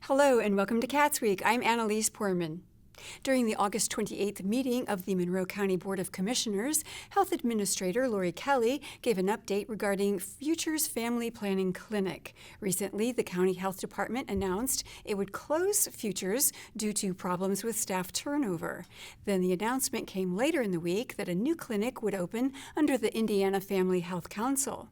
Hello and welcome to CATSweek. I'm Annalise Poorman. During the August 28th meeting of the Monroe County Board of Commissioners, Health Administrator Lori Kelly gave an update regarding Futures Family Planning Clinic. Recently, the County Health Department announced it would close Futures due to problems with staff turnover. Then the announcement came later in the week that a new clinic would open under the Indiana Family Health Council.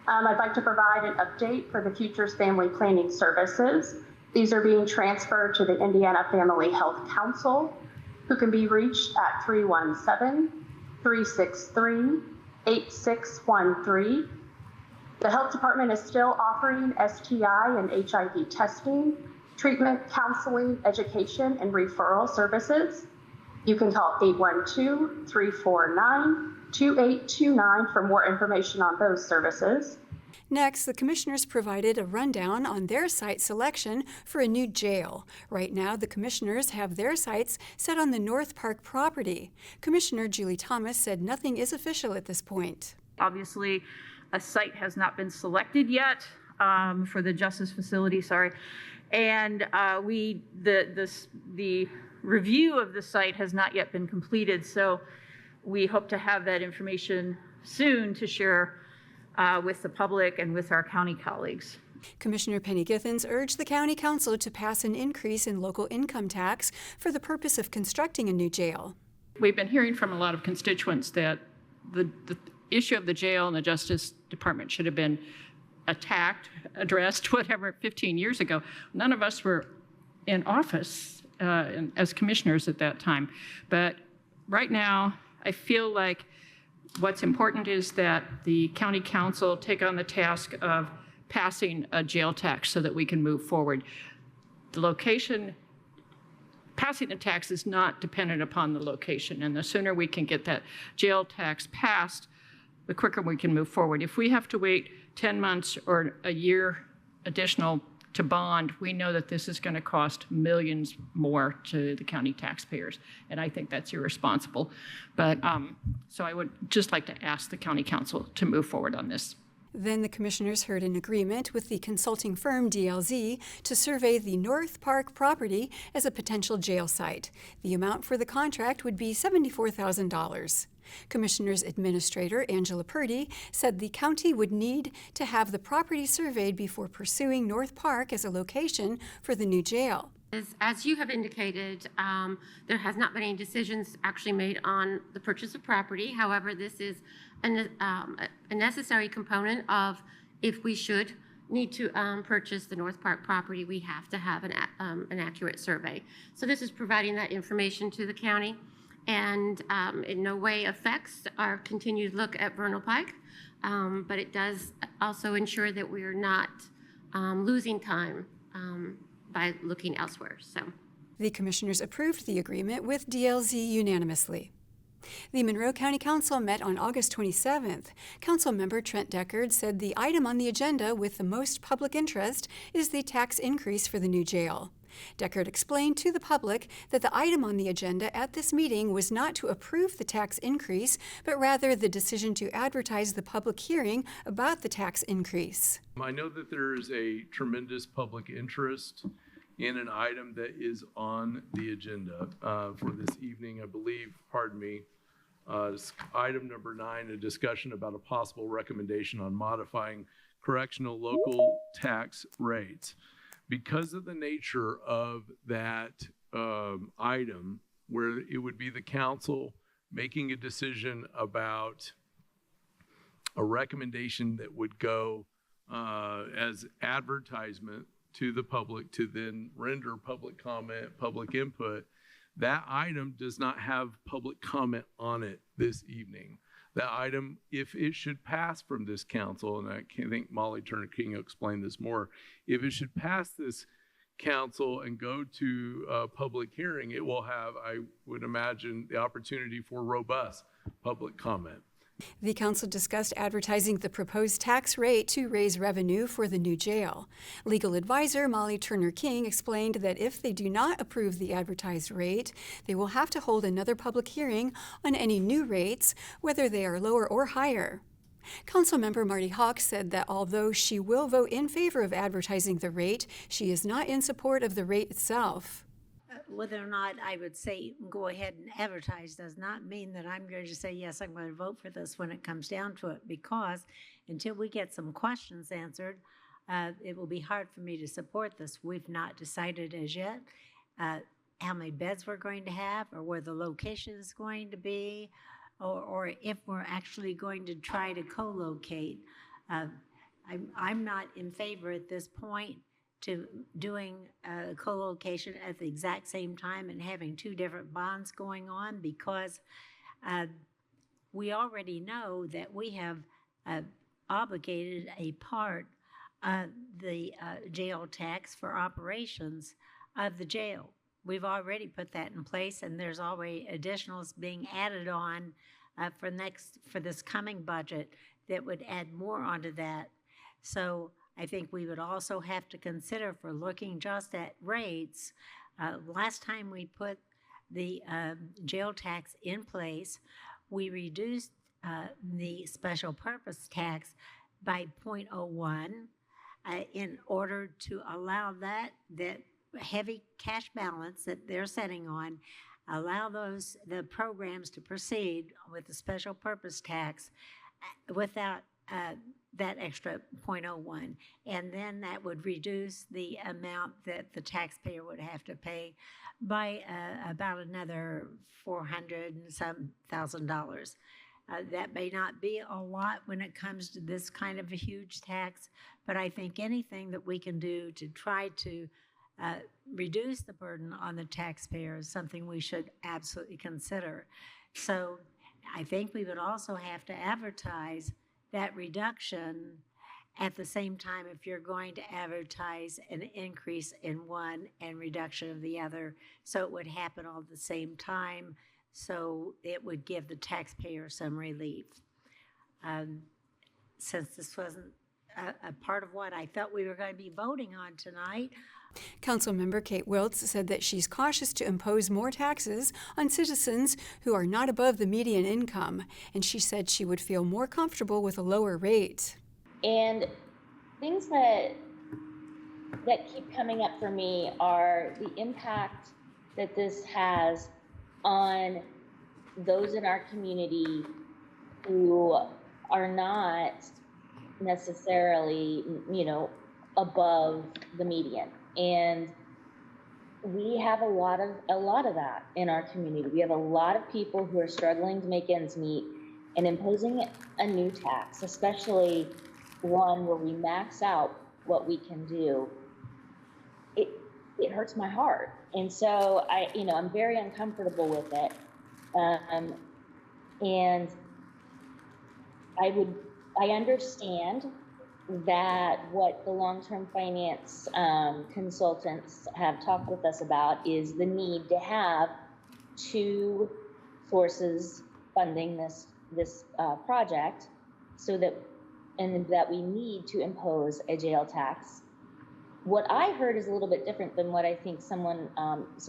I'd like to provide an update for the Futures Family Planning Services. These are being transferred to the Indiana Family Health Council, who can be reached at 317-363-8613. The Health Department is still offering STI and HIV testing, treatment, counseling, education, and referral services. You can call 812-349-2829 for more information on those services. Next, the commissioners provided a rundown on their site selection for a new jail. Right now, the commissioners have their sites set on the North Park property. Commissioner Julie Thomas said nothing is official at this point. Obviously, a site has not been selected yet for the justice facility, and the review of the site has not yet been completed, so we hope to have that information soon to share with the public and with our county colleagues. Commissioner Penny Githens urged the County Council to pass an increase in local income tax for the purpose of constructing a new jail. We've been hearing from a lot of constituents that the issue of the jail and the Justice Department should have been addressed, 15 years ago. None of us were in office as commissioners at that time. But right now, I feel like what's important is that the county council take on the task of passing a jail tax so that we can move forward. The location, passing the tax is not dependent upon the location, and the sooner we can get that jail tax passed, the quicker we can move forward. If we have to wait 10 months or a year additional to bond, we know that this is going to cost millions more to the county taxpayers, and I think that's irresponsible. But so I would just like to ask the county council to move forward on this. Then the commissioners heard an agreement with the consulting firm DLZ to survey the North Park property as a potential jail site. The amount for the contract would be $74,000. Commissioners Administrator Angela Purdy said the county would need to have the property surveyed before pursuing North Park as a location for the new jail. As you have indicated, there has not been any decisions actually made on the purchase of property. However, this is a necessary component of if we should need to purchase the North Park property, we have to have an accurate survey. So this is providing that information to the county, and in no way affects our continued look at Vernal Pike, but it does also ensure that we are not losing time by looking elsewhere. So the commissioners approved the agreement with DLZ unanimously. The Monroe County Council met on August 27th. Council member Trent Deckard said the item on the agenda with the most public interest is the tax increase for the new jail. Deckard explained to the public that the item on the agenda at this meeting was not to approve the tax increase, but rather the decision to advertise the public hearing about the tax increase. I know that there is a tremendous public interest in an item that is on the agenda for this evening. I believe, item number 9, a discussion about a possible recommendation on modifying correctional local tax rates. Because of the nature of that item, where it would be the council making a decision about a recommendation that would go as advertisement to the public to then render public comment, public input, that item does not have public comment on it this evening. That item, if it should pass from this council, and I think Molly Turner King will explain this more, if it should pass this council and go to a public hearing, it will have, I would imagine, the opportunity for robust public comment. The council discussed advertising the proposed tax rate to raise revenue for the new jail. Legal advisor Molly Turner King explained that if they do not approve the advertised rate, they will have to hold another public hearing on any new rates, whether they are lower or higher. Councilmember Marty Hawk said that although she will vote in favor of advertising the rate, she is not in support of the rate itself. Whether or not I would say go ahead and advertise does not mean that I'm going to say, yes, I'm going to vote for this when it comes down to it, because until we get some questions answered, it will be hard for me to support this. We've not decided as yet how many beds we're going to have, or where the location is going to be, or if we're actually going to try to co-locate. I'm not in favor at this point to doing a co-location at the exact same time and having two different bonds going on, because we already know that we have obligated a part of the jail tax for operations of the jail. We've already put that in place, and there's already additionals being added on for this coming budget that would add more onto that. So I think we would also have to consider, for looking just at rates, last time we put the jail tax in place, we reduced the special purpose tax by 0.01 in order to allow that heavy cash balance that they're sitting on, allow the programs to proceed with the special purpose tax without that extra 0.01, and then that would reduce the amount that the taxpayer would have to pay by about another $400 and some thousand. That may not be a lot when it comes to this kind of a huge tax, but I think anything that we can do to try to reduce the burden on the taxpayer is something we should absolutely consider. So I think we would also have to advertise that reduction at the same time if you're going to advertise an increase in one and reduction of the other, so it would happen all at the same time, so it would give the taxpayer some relief. Since this wasn't a part of what I thought we were going to be voting on tonight. Councilmember Kate Wiltz said that she's cautious to impose more taxes on citizens who are not above the median income, and she said she would feel more comfortable with a lower rate. And things that keep coming up for me are the impact that this has on those in our community who are not necessarily, above the median. And we have a lot of that in our community. We have a lot of people who are struggling to make ends meet, and imposing a new tax, especially one where we max out what we can do, it hurts my heart. And so I'm very uncomfortable with it. And I understand that what the long-term finance consultants have talked with us about is the need to have two sources funding this project, so that we need to impose a jail tax. What I heard is a little bit different than what I think some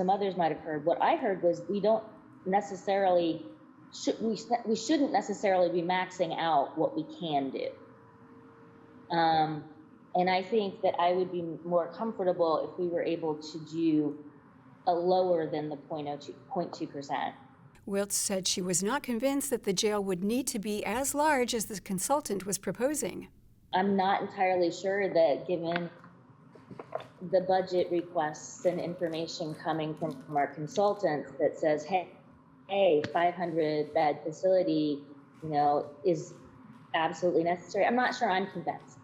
others might have heard. What I heard was we shouldn't necessarily be maxing out what we can do. And I think that I would be more comfortable if we were able to do a lower than the 0.2%. Wiltz said she was not convinced that the jail would need to be as large as the consultant was proposing. I'm not entirely sure that, given the budget requests and information coming from our consultants that says, hey, 500 bed facility, is absolutely necessary. I'm not sure I'm convinced.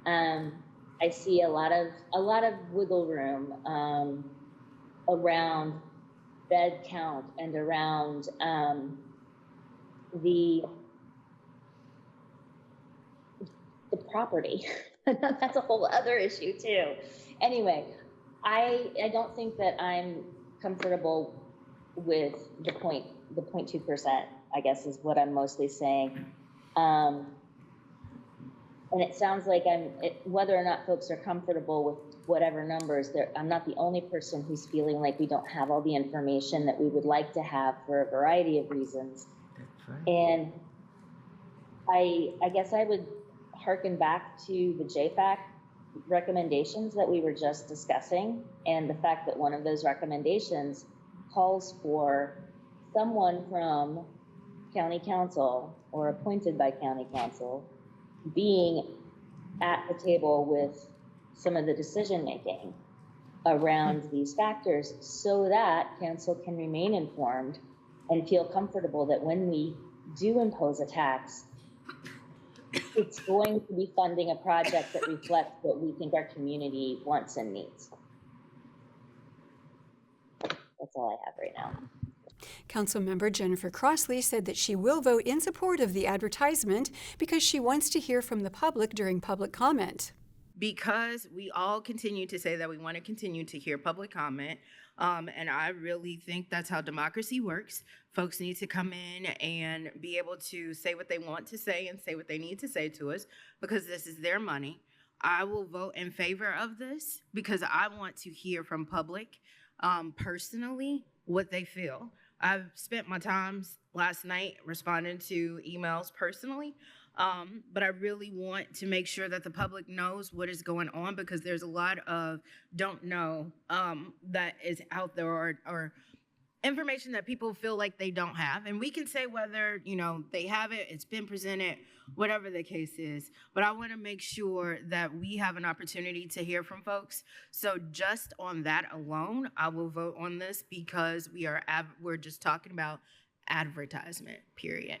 I see a lot of wiggle room around bed count and around the property. That's a whole other issue too. Anyway, I don't think that I'm comfortable with the 0.2%, I guess is what I'm mostly saying. And it sounds like whether or not folks are comfortable with whatever numbers, I'm not the only person who's feeling like we don't have all the information that we would like to have for a variety of reasons. That's right. And I guess I would hearken back to the JFAC recommendations that we were just discussing, and the fact that one of those recommendations calls for someone from county council or appointed by county council being at the table with some of the decision making around these factors, so that council can remain informed and feel comfortable that when we do impose a tax, it's going to be funding a project that reflects what we think our community wants and needs. That's all I have right now. Councilmember Jennifer Crossley said that she will vote in support of the advertisement because she wants to hear from the public during public comment. Because we all continue to say that we want to continue to hear public comment. And I really think that's how democracy works. Folks need to come in and be able to say what they want to say and say what they need to say to us, because this is their money. I will vote in favor of this because I want to hear from public personally what they feel. I've spent my times last night responding to emails personally. But I really want to make sure that the public knows what is going on, because there's a lot of don't know that is out there, or information that people feel like they don't have. And we can say whether, they have it, it's been presented, whatever the case is. But I want to make sure that we have an opportunity to hear from folks. So just on that alone, I will vote on this, because we're just talking about advertisement, period.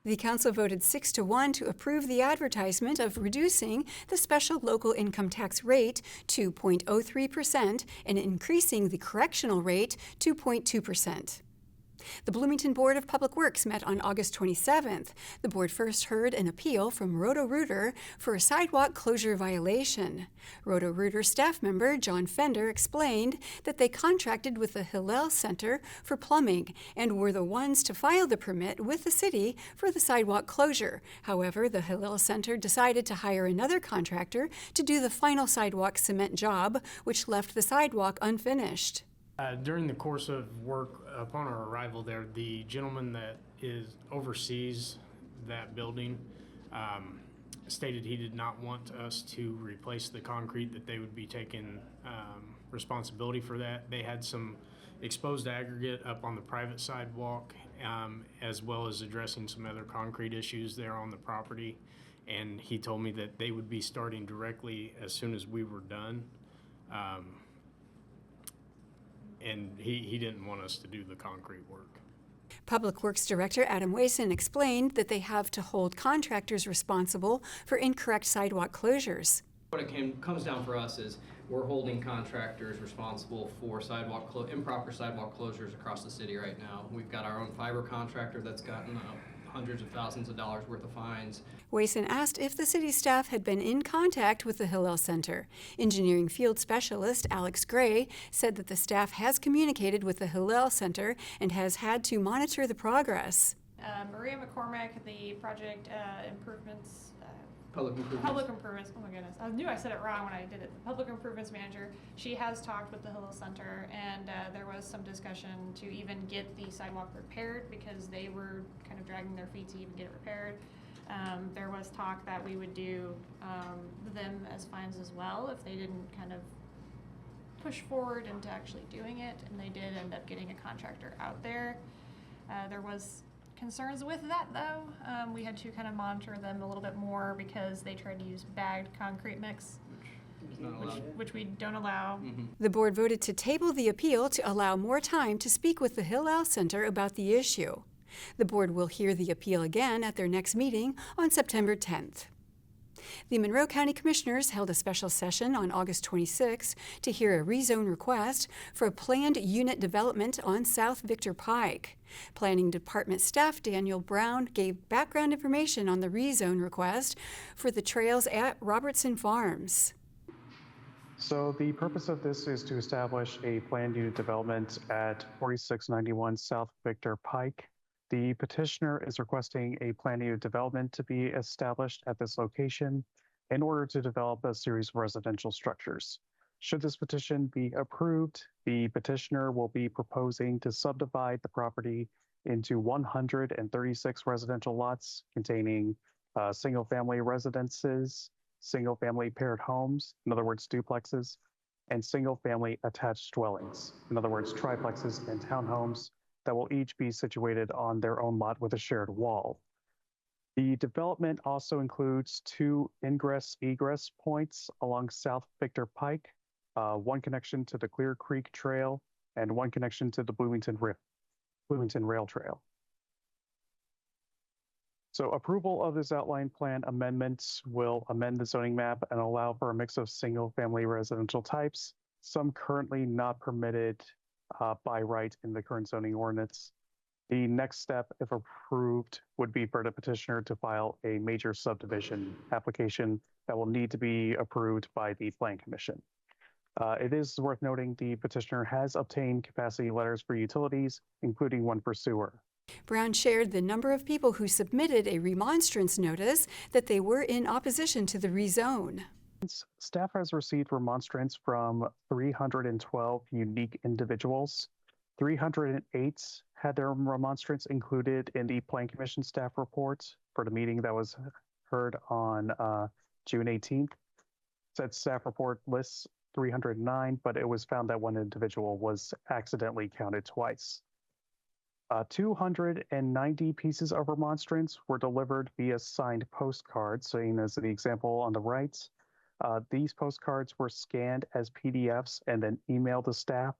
The council voted 6-1 to approve the advertisement of reducing the special local income tax rate to 0.03% and increasing the correctional rate to 0.2%. The Bloomington Board of Public Works met on August 27th. The board first heard an appeal from Roto-Rooter for a sidewalk closure violation. Roto-Rooter staff member John Fender explained that they contracted with the Hillel Center for plumbing and were the ones to file the permit with the city for the sidewalk closure. However, the Hillel Center decided to hire another contractor to do the final sidewalk cement job, which left the sidewalk unfinished. During the course of work upon our arrival there, the gentleman that oversees that building stated he did not want us to replace the concrete, that they would be taking responsibility for that. They had some exposed aggregate up on the private sidewalk, as well as addressing some other concrete issues there on the property. And he told me that they would be starting directly as soon as we were done. And he didn't want us to do the concrete work. Public Works Director Adam Wason explained that they have to hold contractors responsible for incorrect sidewalk closures. What it comes down for us is we're holding contractors responsible for improper sidewalk closures across the city right now. We've got our own fiber contractor that's gotten hundreds of thousands of dollars worth of fines. Wason asked if the city staff had been in contact with the Hillel Center. Engineering field specialist Alex Gray said that the staff has communicated with the Hillel Center and has had to monitor the progress. Maria McCormick, the project improvements. Public improvements. Oh my goodness. I knew I said it wrong when I did it. The public improvements manager, she has talked with the Hillel Center, and there was some discussion to even get the sidewalk repaired, because they were kind of dragging their feet to even get it repaired. There was talk that we would do them as fines as well if they didn't kind of push forward into actually doing it, and they did end up getting a contractor out there. There was concerns with that, though. We had to kind of monitor them a little bit more because they tried to use bagged concrete mix, which we don't allow. Mm-hmm. The board voted to table the appeal to allow more time to speak with the Hillel Center about the issue. The board will hear the appeal again at their next meeting on September 10th. The Monroe County Commissioners held a special session on August 26 to hear a rezone request for a planned unit development on South Victor Pike. Planning Department staff Daniel Brown gave background information on the rezone request for the trails at Robertson Farms. So the purpose of this is to establish a planned unit development at 4691 South Victor Pike. The petitioner is requesting a planned unit development to be established at this location in order to develop a series of residential structures. Should this petition be approved, the petitioner will be proposing to subdivide the property into 136 residential lots containing single-family residences, single-family paired homes, in other words, duplexes, and single-family attached dwellings, in other words, triplexes and townhomes that will each be situated on their own lot with a shared wall. The development also includes 2 ingress-egress points along South Victor Pike, one connection to the Clear Creek Trail, and one connection to the Bloomington Rail Trail. So approval of this outline plan amendments will amend the zoning map and allow for a mix of single-family residential types, some currently not permitted by right in the current zoning ordinance. The next step, if approved, would be for the petitioner to file a major subdivision application that will need to be approved by the Plan Commission. It is worth noting the petitioner has obtained capacity letters for utilities, including one for sewer. Brown shared the number of people who submitted a remonstrance notice that they were in opposition to the rezone. Staff has received remonstrance from 312 unique individuals. 308 had their remonstrance included in the Plan Commission staff report for the meeting that was heard on June 18th. Said staff report lists 309, but it was found that one individual was accidentally counted twice. 290 pieces of remonstrance were delivered via signed postcards, seen as the example on the right. These postcards were scanned as PDFs and then emailed to staff.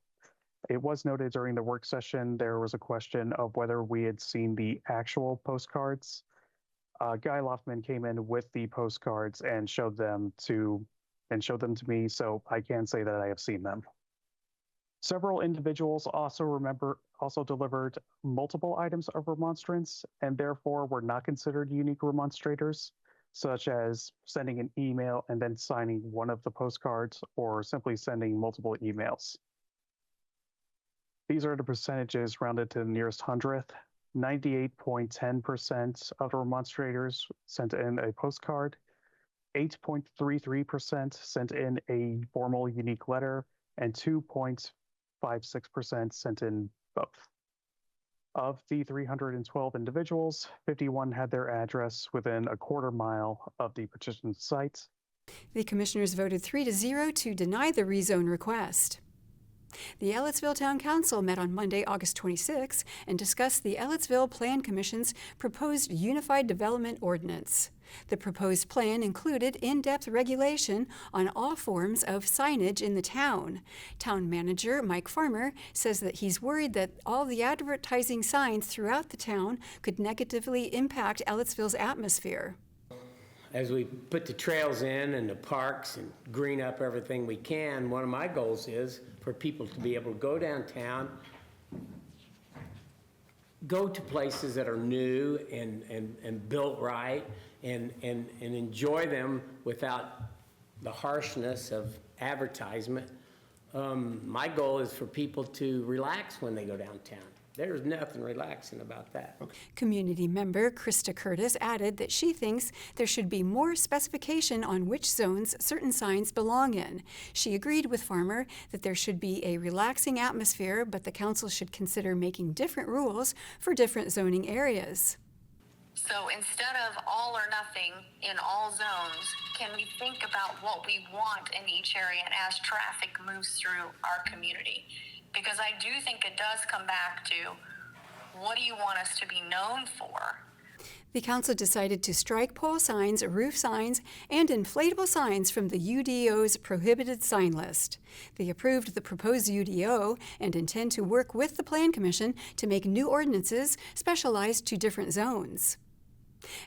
It was noted during the work session there was a question of whether we had seen the actual postcards. Guy Loftman came in with the postcards and showed them to me, so I can say that I have seen them. Several individuals also delivered multiple items of remonstrance and therefore were not considered unique remonstrators, such as sending an email and then signing one of the postcards or simply sending multiple emails. These are the percentages rounded to the nearest hundredth. 98.10% of the remonstrators sent in a postcard, 8.33% sent in a formal unique letter, and 2.56% sent in both. Of the 312 individuals, 51 had their address within a quarter mile of the petition site. The commissioners voted 3-0 to deny the rezone request. The Ellettsville Town Council met on Monday, August 26, and discussed the Ellettsville Plan Commission's proposed Unified Development Ordinance. The proposed plan included in-depth regulation on all forms of signage in the town. Town manager Mike Farmer says that he's worried that all the advertising signs throughout the town could negatively impact Ellettsville's atmosphere. As we put the trails in and the parks and green up everything we can, one of my goals is for people to be able to go downtown, go to places that are new and built right, and enjoy them without the harshness of advertisement. My goal is for people to relax when they go downtown. There's nothing relaxing about that. Community member Krista Curtis added that she thinks there should be more specification on which zones certain signs belong in. She agreed with Farmer that there should be a relaxing atmosphere, but the council should consider making different rules for different zoning areas. So instead of all or nothing in all zones, can we think about what we want in each area and as traffic moves through our community? Because I do think it does come back to, what do you want us to be known for? The council decided to strike pole signs, roof signs, and inflatable signs from the UDO's prohibited sign list. They approved the proposed UDO and intend to work with the Plan Commission to make new ordinances specialized to different zones.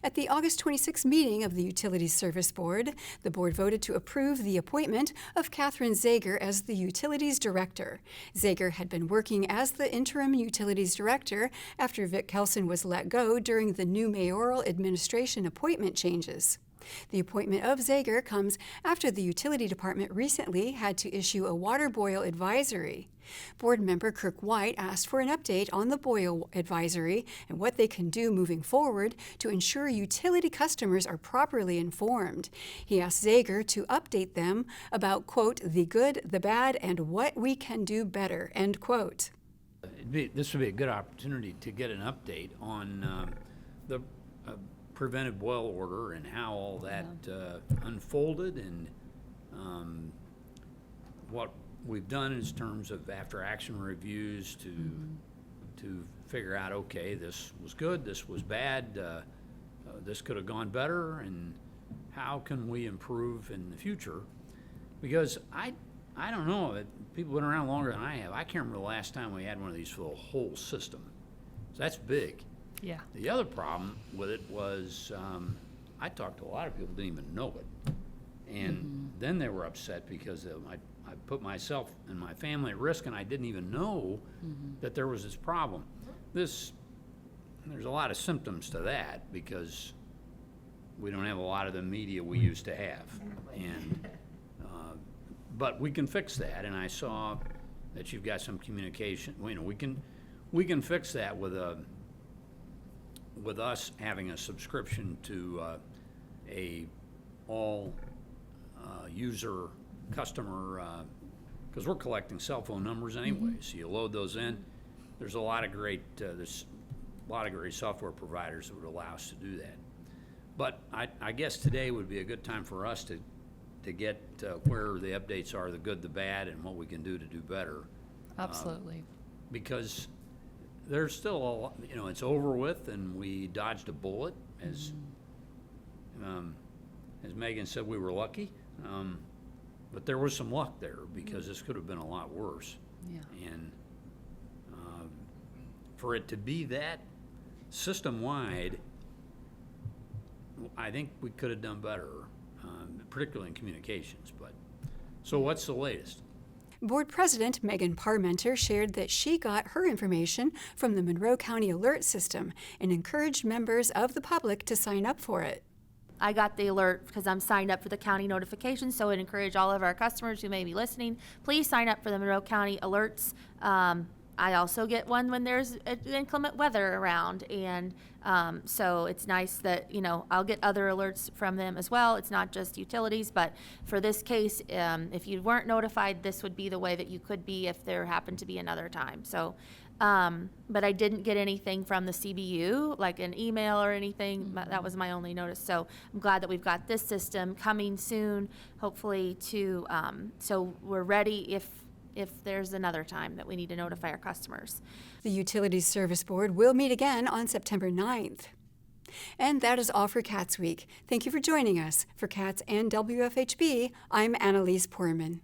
At the August 26 meeting of the Utilities Service Board, the board voted to approve the appointment of Catherine Zager as the Utilities Director. Zager had been working as the interim Utilities Director after Vic Kelson was let go during the new mayoral administration appointment changes. The appointment of Zager comes after the Utility Department recently had to issue a water boil advisory. Board member Kirk White asked for an update on the boil advisory and what they can do moving forward to ensure utility customers are properly informed. He asked Zager to update them about, quote, the good, the bad, and what we can do better, end quote. This would be a good opportunity to get an update on the preventive boil order and how all that unfolded, and what we've done in terms of after action reviews to figure out, okay, this was good, this was bad, this could have gone better, and how can we improve in the future? Because I don't know, people have been around longer than I have. I can't remember the last time we had one of these for the whole system. So that's big. Yeah. The other problem with it was, I talked to a lot of people who didn't even know it. And then they were upset because I put myself and my family at risk, and I didn't even know that there was this problem. There's a lot of symptoms to that because we don't have a lot of the media we used to have. And, but we can fix that, and I saw that you've got some communication. You know, we can fix that with us having a subscription to a all user customer, because we're collecting cell phone numbers anyway. So you load those in. There's a lot of great software providers that would allow us to do that. But I guess today would be a good time for us to get where the updates are, the good, the bad, and what we can do to do better. Absolutely. Because there's still a lot, you know, it's over with, and we dodged a bullet, as Megan said, we were lucky. But there was some luck there, because this could have been a lot worse. Yeah. And for it to be that system-wide, I think we could have done better, particularly in communications. But so what's the latest? Board President Megan Parmenter shared that she got her information from the Monroe County Alert System and encouraged members of the public to sign up for it. I got the alert because I'm signed up for the county notifications, so I'd encourage all of our customers who may be listening, please sign up for the Monroe County alerts. I also get one when there's inclement weather around, and so it's nice that, you know, I'll get other alerts from them as well. It's not just utilities, but for this case, if you weren't notified, this would be the way that you could be if there happened to be another time. So, but I didn't get anything from the CBU, like an email or anything. That was my only notice. So I'm glad that we've got this system coming soon, hopefully to, so we're ready if there's another time that we need to notify our customers. The Utilities Service Board will meet again on September 9th. And that is all for CATSweek. Thank you for joining us. For CATS and WFHB, I'm Annalise Poorman.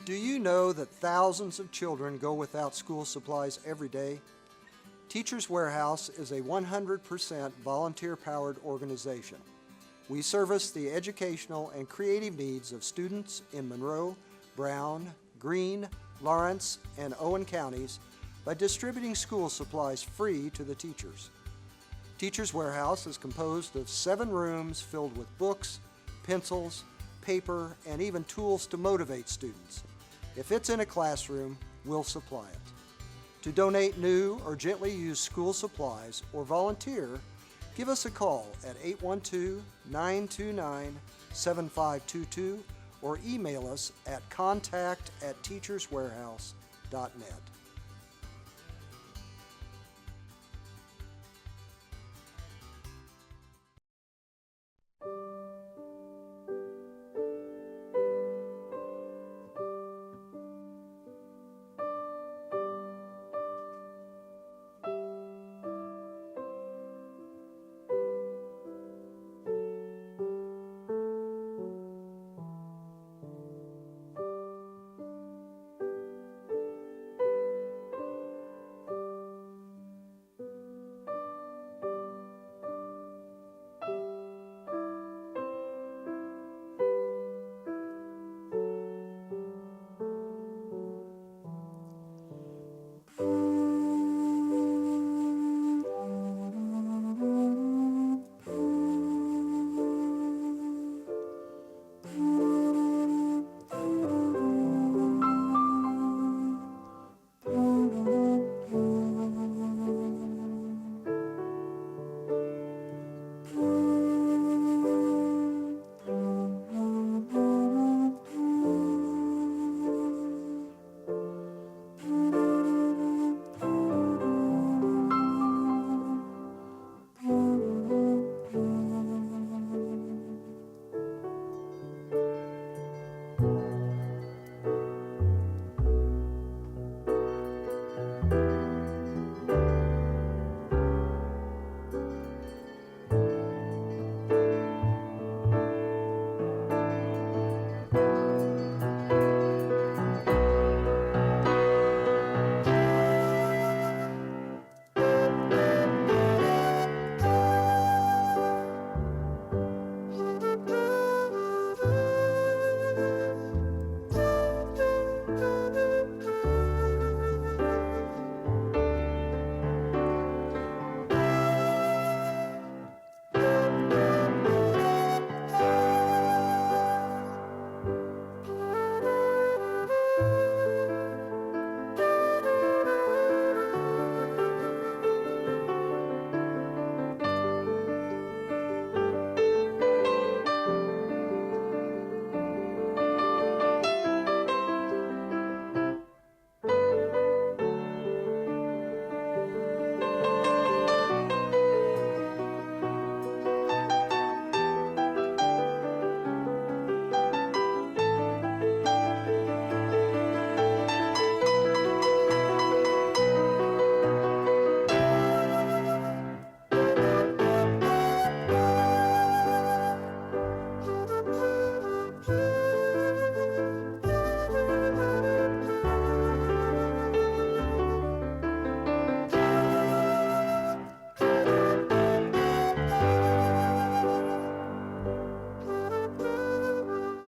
Do you know that thousands of children go without school supplies every day? Teachers Warehouse is a 100% volunteer-powered organization. We service the educational and creative needs of students in Monroe, Brown, Greene, Lawrence, and Owen counties by distributing school supplies free to the teachers. Teachers Warehouse is composed of 7 rooms filled with books, pencils, paper, and even tools to motivate students. If it's in a classroom, we'll supply it. To donate new or gently used school supplies or volunteer, give us a call at 812-929-7522 or email us at contact@teacherswarehouse.net.